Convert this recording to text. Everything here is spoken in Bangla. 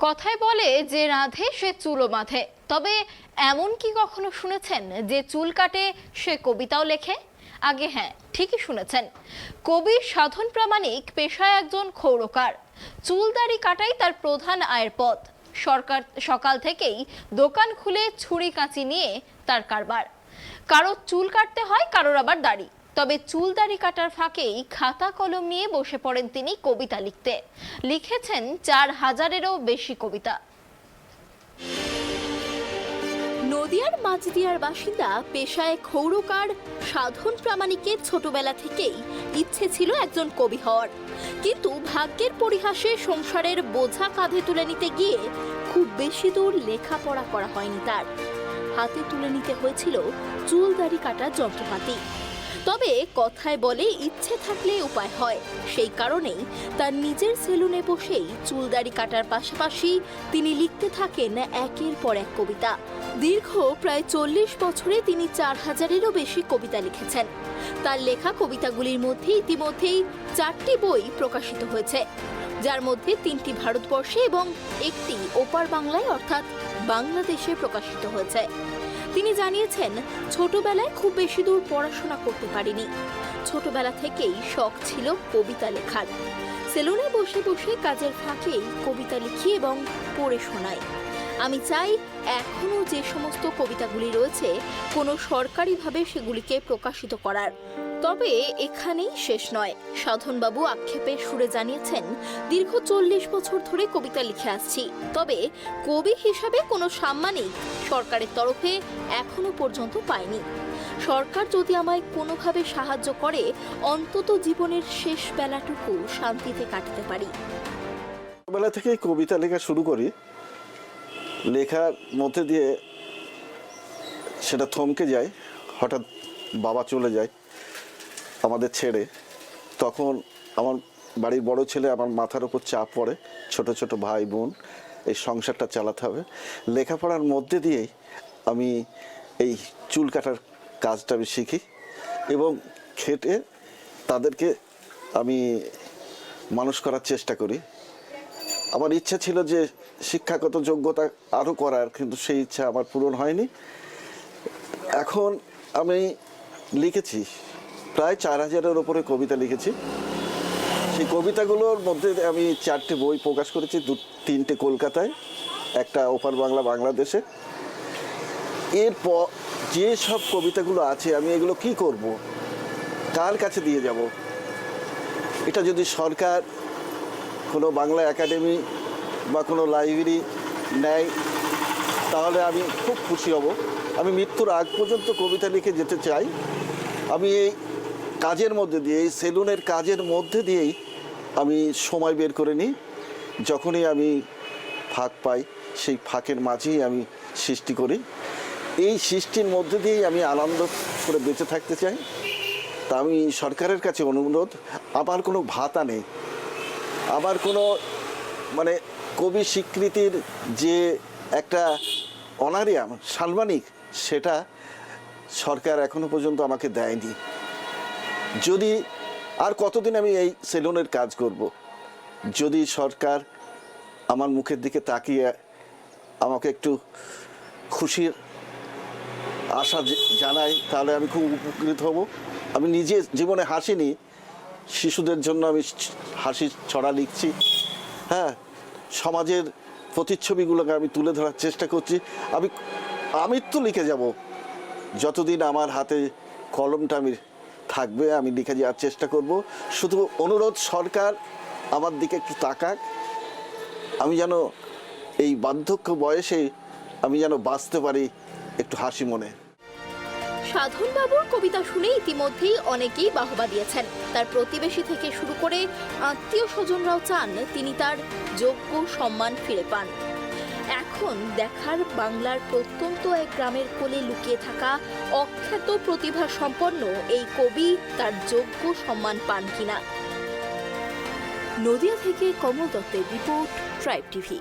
কথায় বলে যে রাধে সে চুলও বাঁধে, তবে এমন কি কখনো শুনেছেন যে চুল কাটে সে কবিতাও লেখে? আগে হ্যাঁ, ঠিকই শুনেছেন। কবি সাধন প্রামাণিক পেশায় একজন ক্ষৌরকার। চুল দাড়ি কাটাই তার প্রধান আয়ের পথ। সকাল থেকেই দোকান খুলে ছুরি কাঁচি নিয়ে তার কারবার। কারো চুল কাটতে হয়, কারোর আবার দাড়ি। তবে চুল দাড়ি কাটার ফাঁকেই খাতা কলম নিয়ে বসে পড়েন তিনি কবিতা লিখতে। লিখেছেন 4000-এরও বেশি কবিতা। নদিয়ার মাঝদিয়ার বাসিন্দা, পেশায় ক্ষৌরকার সাধন প্রামাণিকের ছোটবেলা থেকেই ইচ্ছে ছিল একজন কবি হওয়ার। কিন্তু ভাগ্যের পরিহাসে সংসারের বোঝা কাঁধে তুলে নিতে গিয়ে খুব বেশি দূর লেখাপড়া করা হয়নি তার। হাতে তুলে নিতে হয়েছিল চুল দাড়ি কাটার যন্ত্রপাতি। তবে কথায় বলে ইচ্ছে থাকলে উপায় হয়। সেই কারণেই তার নিজের সেলুনে বসেই চুল দাড়ি কাটার পাশাপাশি তিনি লিখতে থাকেন একের পর এক কবিতা। দীর্ঘ প্রায় 40 বছরে তিনি 4000-এরও বেশি কবিতা লিখেছেন। তার লেখা কবিতাগুলির মধ্যে ইতিমধ্যেই 4টি বই প্রকাশিত হয়েছে, যার মধ্যে 3টি ভারতবর্ষে এবং 1টি ওপার বাংলায় অর্থাৎ বাংলাদেশে প্রকাশিত হয়েছে। তিনি জানিয়েছেন, ছোটবেলায় খুব বেশি দূর পড়াশোনা করতে পারিনি। ছোটবেলা থেকেই শখ ছিল কবিতা লেখার। সেলুনে বসে বসে কাজের ফাঁকেই কবিতা লিখি এবং পড়ে শোনাই। আমি চাই এখনো যে সমস্ত কবিতাগুলি রয়েছে কোনো সরকারিভাবে সেগুলিকে প্রকাশিত করার। তবে এখানেই শেষ নয়। সাধনবাবু আক্ষেপের সুরে জানিয়েছেন, দীর্ঘ 40 বছর ধরে কবিতা লিখে আসছি, তবে কবি হিসাবে কোনো সাম্মানিক সরকারের তরফে এখনো পর্যন্ত পাইনি। সরকার যদি আমায় কোনোভাবে সাহায্য করে, অন্তত জীবনের শেষ বেলাটুকু শান্তিতে কাটাতে পারি। ছোটবেলা থেকেই কবিতা লেখা শুরু করি। লেখার মধ্যে দিয়ে সেটা থমকে যায়, হঠাৎ বাবা চলে যায় আমাদের ছেড়ে। তখন আমার বাড়ির বড় ছেলে, আমার মাথার উপর চাপ পড়ে, ছোট ছোট ভাই বোন, এই সংসারটা চালাতে হবে। লেখাপড়ার মধ্যে দিয়েই আমি এই চুল কাটার কাজটা আমি শিখি এবং খেটে তাদেরকে আমি মানুষ করার চেষ্টা করি। আমার ইচ্ছা ছিল যে শিক্ষাগত যোগ্যতা আরও করার, কিন্তু সেই ইচ্ছা আমার পূরণ হয়নি। এখন আমি লিখেছি প্রায় 4000-এর ওপরে কবিতা লিখেছি। সেই কবিতাগুলোর মধ্যে আমি 4টে বই প্রকাশ করেছি, 3টে কলকাতায়, একটা ওপার বাংলা বাংলাদেশে। এরপর যে সব কবিতাগুলো আছে আমি এগুলো কি করব, কার কাছে দিয়ে যাব? এটা যদি সরকার কোনো বাংলা একাডেমি বা কোনো লাইব্রেরি নেয় তাহলে আমি খুব খুশি হব। আমি মৃত্যুর আগ পর্যন্ত কবিতা লিখে যেতে চাই। আমি এই কাজের মধ্যে দিয়ে, এই সেলুনের কাজের মধ্যে দিয়েই আমি সময় বের করে নিই। যখনই আমি ফাঁক পাই, সেই ফাঁকের মাঝেই আমি সৃষ্টি করি। এই সৃষ্টির মধ্যে দিয়েই আমি আনন্দ করে বেঁচে থাকতে চাই। তা আমি সরকারের কাছে অনুরোধ, আমার কোনো ভাতা নেই, আমার কোনো মানে কবি স্বীকৃতির যে একটা অনারিয়াম, সাম্মানিক, সেটা সরকার এখনো পর্যন্ত আমাকে দেয়নি। যদি আর কতদিন আমি এই সেলুনের কাজ করব? যদি সরকার আমার মুখের দিকে তাকিয়ে আমাকে একটু খুশির আশা জানায় তাহলে আমি খুব উপকৃত হব। আমি নিজে জীবনে হাসিনি, শিশুদের জন্য আমি হাসির ছড়া লিখছি। হ্যাঁ, সমাজের প্রতিচ্ছবিগুলোকে আমি তুলে ধরার চেষ্টা করছি। আমি তো লিখে যাব, যতদিন আমার হাতে কলমটা আমি থাকবে আমি লিখে যাওয়ার চেষ্টা করব। শুধু অনুরোধ, সরকার আমার দিকে একটু তাকাক, আমি যেন এই বার্ধক্য বয়সে আমি যেন বাঁচতে পারি একটু হাসি মনে। সাধনবাবুর কবিতা শুনে ইতিমধ্যেই অনেকেই বাহবা দিয়েছেন। তার প্রতিবেশী থেকে শুরু করে আত্মীয় স্বজনরাও চান তিনি তার যোগ্য সম্মান ফিরে পান। এখন দেখার বাংলার প্রত্যন্ত এক গ্রামের কোলে লুকিয়ে থাকা অখ্যাত প্রতিভা সম্পন্ন এই কবি তার যোগ্য সম্মান পান কিনা। নদিয়া থেকে কমল দত্তের রিপোর্ট, ট্রাইব টিভি।